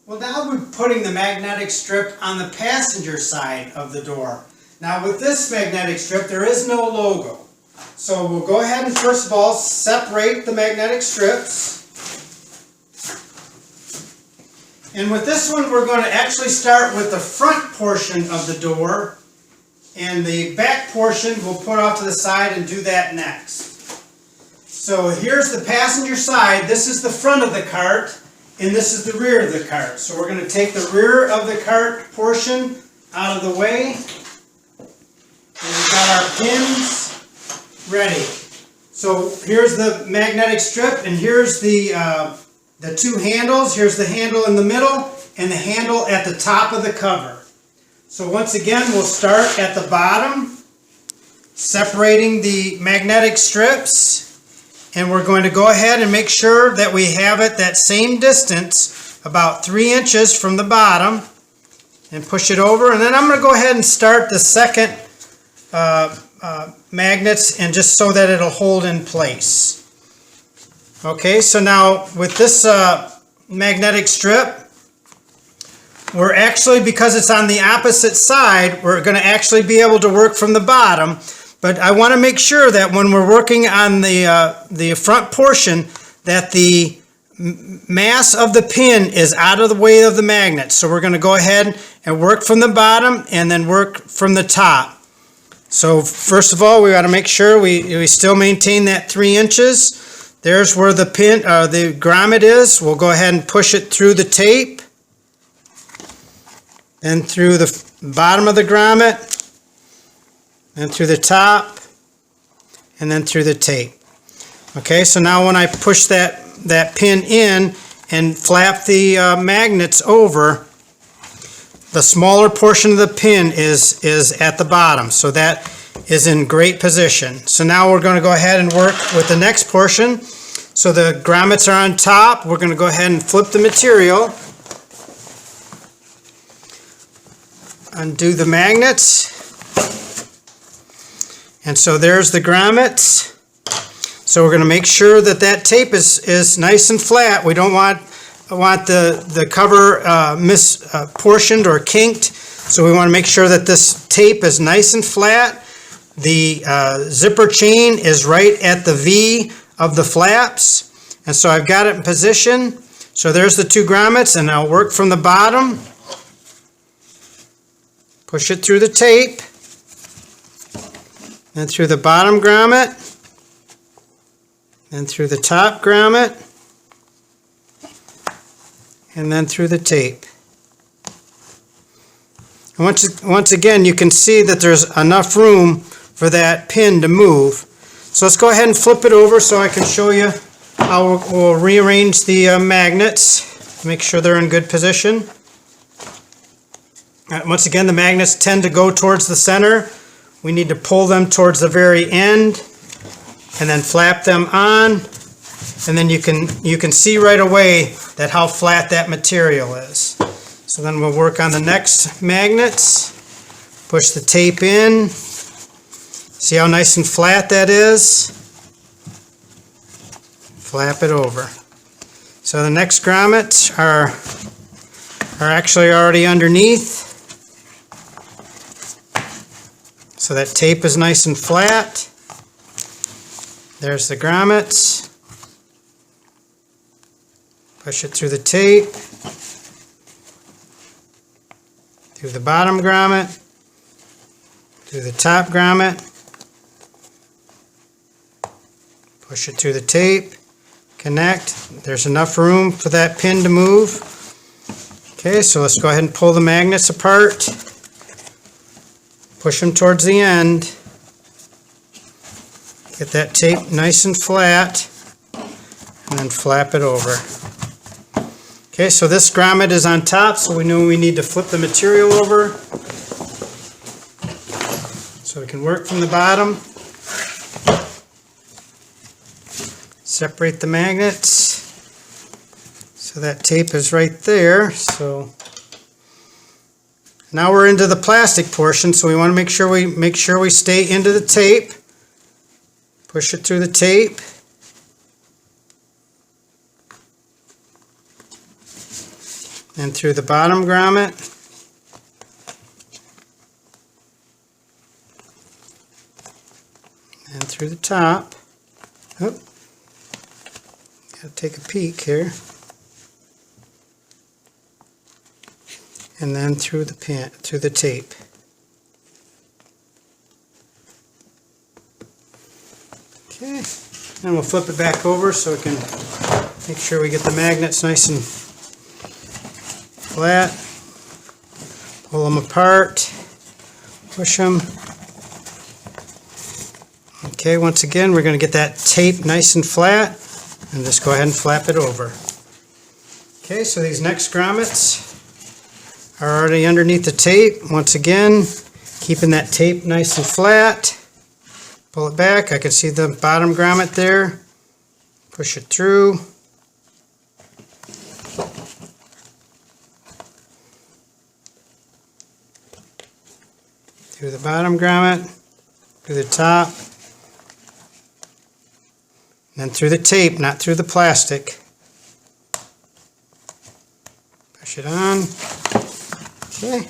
Well, now we're putting the magnetic strip on the passenger side of the door. Now with this magnetic strip, there is no logo. So we'll go ahead and first of all separate the magnetic strips. And with this one, we're going to actually start with the front portion of the door, and the back portion we'll put off to the side and do that next. So here's the passenger side. This is the front of the cart, and this is the rear of the cart. So we're going to take the rear of the cart portion out of the way. And we've got our pins ready. So here's the magnetic strip, and here's the two handles. Here's the handle in the middle and the handle at the top of the cover. So once again, we'll start at the bottom, separating the magnetic strips. And we're going to go ahead and make sure that we have it that same distance, about 3 inches from the bottom, and push it over. And then I'm going to go ahead and start the second magnets, and just so that it'll hold in place. Okay, so now with this magnetic strip, we're actually, because it's on the opposite side, we're going to actually be able to work from the bottom. But I want to make sure that when we're working on the front portion, that the mass of the pin is out of the way of the magnet. So we're going to go ahead and work from the bottom and then work from the top. So first of all, we got to make sure we still maintain that 3 inches. There's where the pin, the grommet is. We'll go ahead and push it through the tape, and through the bottom of the grommet, and through the top, and then through the tape. Okay, so now when I push that pin in and flap the magnets over, the smaller portion of the pin is at the bottom, so that is in great position. So now we're going to go ahead and work with the next portion. So the grommets are on top. We're going to go ahead and flip the material, undo the magnets. And so there's the grommets. So we're going to make sure that that tape is nice and flat. We don't want the cover misportioned or kinked. So we want to make sure that this tape is nice and flat. The zipper chain is right at the V of the flaps. And so I've got it in position. So there's the two grommets, and I'll work from the bottom. Push it through the tape. And through the bottom grommet, and through the top grommet, and then through the tape. And once again, you can see that there's enough room for that pin to move. So let's go ahead and flip it over so I can show you how we'll rearrange the magnets, make sure they're in good position. Once again, the magnets tend to go towards the center. We need to pull them towards the very end and then flap them on, and then you can see right away that how flat that material is. So then we'll work on the next magnets. Push the tape in. See how nice and flat that is? Flap it over. So the next grommets are actually already underneath. So that tape is nice and flat. There's the grommets. Push it through the tape, through the bottom grommet, through the top grommet. Push it through the tape, connect. There's enough room for that pin to move. Okay, so let's go ahead and pull the magnets apart. Push them towards the end. Get that tape nice and flat, and then flap it over. Okay, so this grommet is on top, so we know we need to flip the material over. So we can work from the bottom. Separate the magnets. So that tape is right there. So now we're into the plastic portion, so we want to make sure we stay into the tape. Push it through the tape. and through the bottom grommet, and through the top. Oh, gotta take a peek here. And then through the tape. Okay, and we'll flip it back over so we can make sure we get the magnets nice and flat. Pull them apart, push them. Okay, once again we're going to get that tape nice and flat and just go ahead and flap it over. Okay, so these next grommets are already underneath the tape. Once again, keeping that tape nice and flat. Pull it back. I can see the bottom grommet there. Push it through. Through the bottom grommet, through the top, and then through the tape, not through the plastic. Push it on. Okay.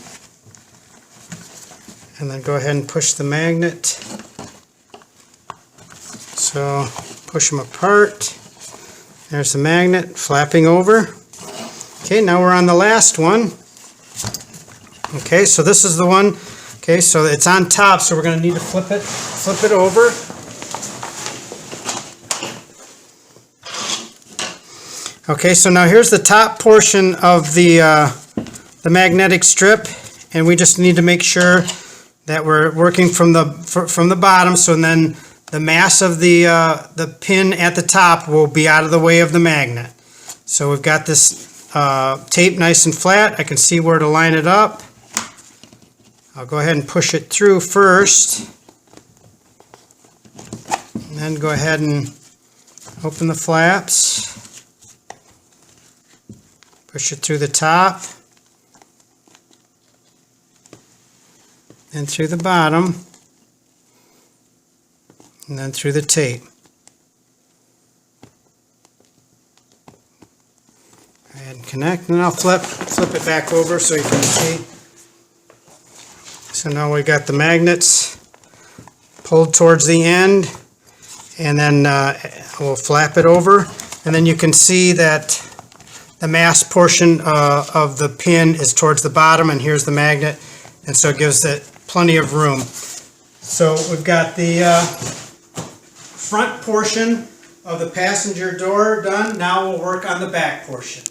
And then go ahead and push the magnet. So push them apart. There's the magnet flapping over. Okay, now we're on the last one. Okay, so this is the one. Okay, so it's on top, so we're going to need to flip it over. Okay, so now here's the top portion of the magnetic strip, and we just need to make sure that we're working from the bottom, so then the mass of the pin at the top will be out of the way of the magnet. So we've got this tape nice and flat. I can see where to line it up. I'll go ahead and push it through first, and then go ahead and open the flaps. Push it through the top and through the bottom, and then through the tape. Go ahead and connect, and I'll flip it back over so you can see. So now we got the magnets pulled towards the end, and then we'll flap it over, and then you can see that the mass portion of the pin is towards the bottom, and here's the magnet, and so it gives it plenty of room. So we've got the front portion of the passenger door done. Now we'll work on the back portion.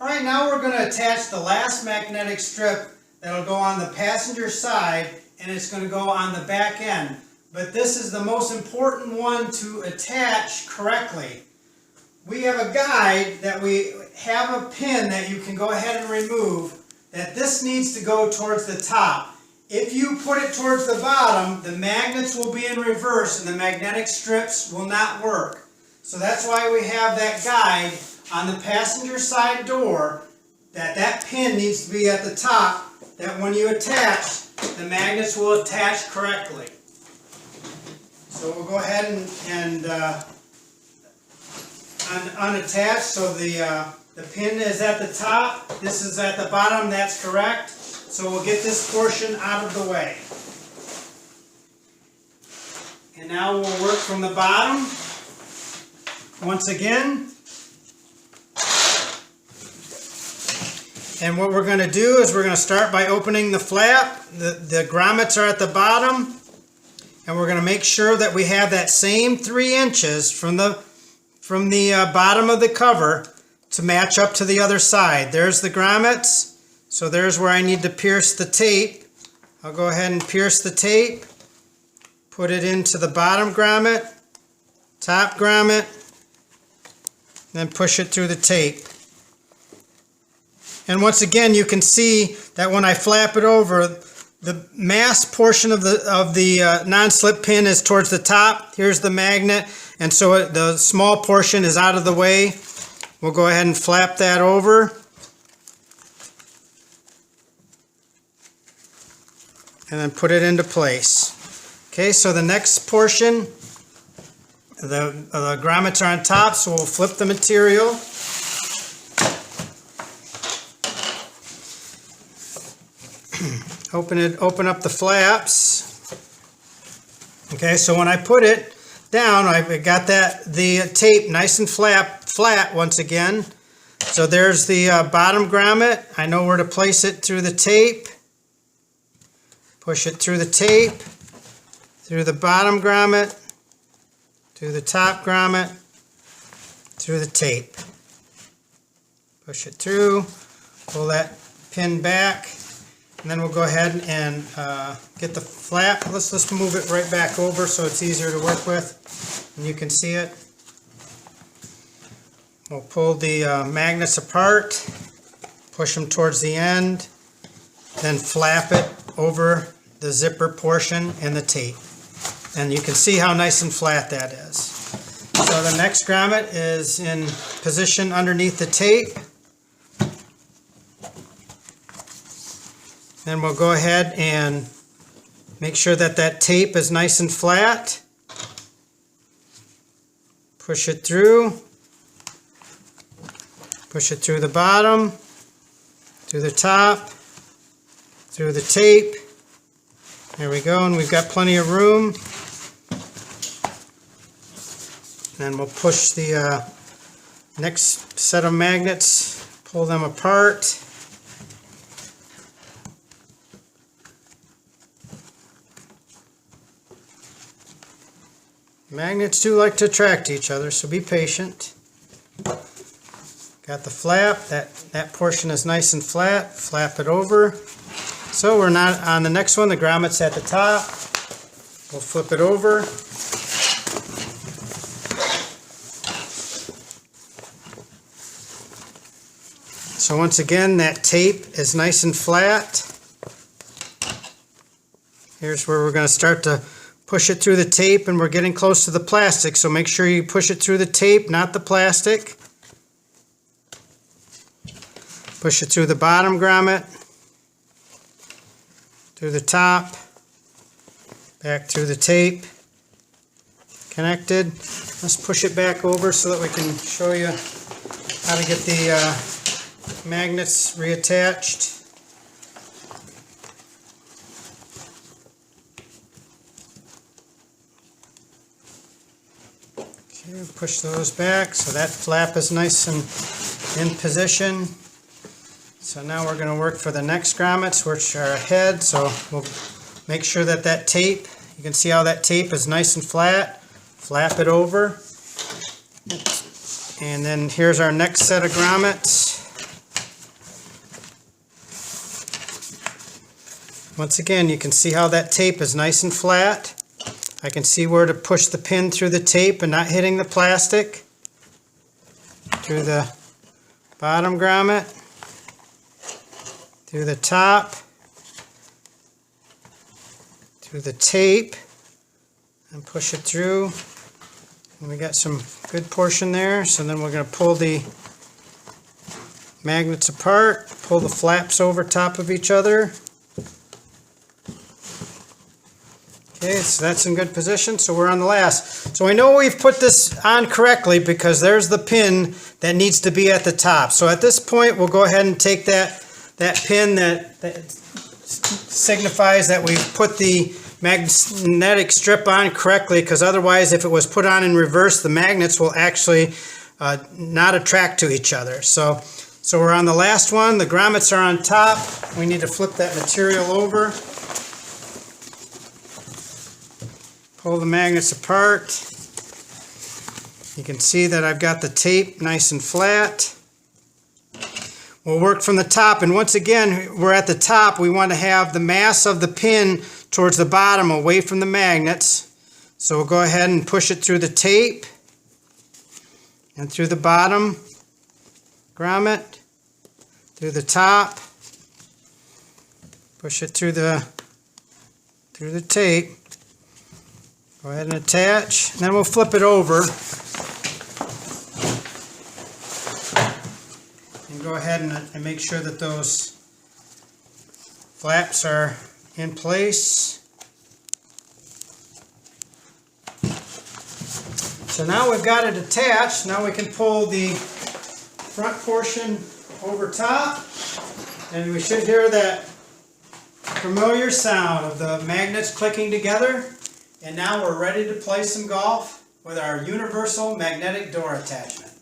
Alright, now we're going to attach the last magnetic strip that'll go on the passenger side, and it's going to go on the back end. But this is the most important one to attach correctly. We have a guide that we have a pin that you can go ahead and remove, that this needs to go towards the top. If you put it towards the bottom, the magnets will be in reverse and the magnetic strips will not work. So that's why we have that guide on the passenger side door, that pin needs to be at the top, that when you attach, the magnets will attach correctly. So we'll go ahead and unattach. So the pin is at the top, this is at the bottom, that's correct. So we'll get this portion out of the way. And now we'll work from the bottom. Once again. And what we're going to do is we're going to start by opening the flap. The grommets are at the bottom. And we're going to make sure that we have that same 3 inches from the bottom of the cover to match up to the other side. There's the grommets. So there's where I need to pierce the tape. I'll go ahead and pierce the tape. Put it into the bottom grommet, top grommet, then push it through the tape. And once again, you can see that when I flap it over, the mass portion of the non-slip pin is towards the top. Here's the magnet, and so the small portion is out of the way. We'll go ahead and flap that over. And then put it into place. Okay, so the next portion, the grommets are on top, so we'll flip the material. Open up the flaps. Okay, so when I put it down, I got the tape nice and flat once again. So there's the bottom grommet. I know where to place it through the tape. Push it through the tape, through the bottom grommet, through the top grommet, through the tape. Push it through, pull that pin back, and then we'll go ahead and get the flap. Let's move it right back over so it's easier to work with and you can see it. We'll pull the magnets apart, push them towards the end, then flap it over the zipper portion and the tape. And you can see how nice and flat that is. So the next grommet is in position underneath the tape. Then we'll go ahead and make sure that tape is nice and flat. Push it through. Push it through the bottom, through the top, through the tape. There we go, and we've got plenty of room. Then we'll push the next set of magnets, pull them apart. Magnets do like to attract each other, so be patient. Got the flap, that portion is nice and flat, flap it over. So we're not on the next one, the grommet's at the top. We'll flip it over. So once again, that tape is nice and flat. Here's where we're going to start to push it through the tape, and we're getting close to the plastic, so make sure you push it through the tape, not the plastic. Push it through the bottom grommet, through the top, back through the tape, connected. Let's push it back over so that we can show you how to get the magnets reattached. Okay, push those back so that flap is nice and in position. So now we're going to work for the next grommets, which are ahead. So we'll make sure that tape, you can see how that tape is nice and flat. Flap it over. And then here's our next set of grommets. Once again, you can see how that tape is nice and flat. I can see where to push the pin through the tape and not hitting the plastic. Through the bottom grommet, through the top, through the tape, and push it through. And we got some good portion there. So then we're going to pull the magnets apart, pull the flaps over top of each other. Okay, so that's in good position. So we're on the last. So I know we've put this on correctly because there's the pin that needs to be at the top. So at this point, we'll go ahead and take that pin that signifies that we've put the magnetic strip on correctly, because otherwise if it was put on in reverse, the magnets will actually not attract to each other. So we're on the last one. The grommets are on top. We need to flip that material over. Pull the magnets apart. You can see that I've got the tape nice and flat. We'll work from the top, and once again, we're at the top. We want to have the mass of the pin towards the bottom, away from the magnets. So we'll go ahead and push it through the tape and through the bottom grommet, through the top, push it through the tape. Go ahead and attach, and then we'll flip it over. And go ahead and make sure that those flaps are in place. So now we've got it attached. Now we can pull the front portion over top, and we should hear that familiar sound of the magnets clicking together. And now we're ready to play some golf with our universal magnetic door attachment.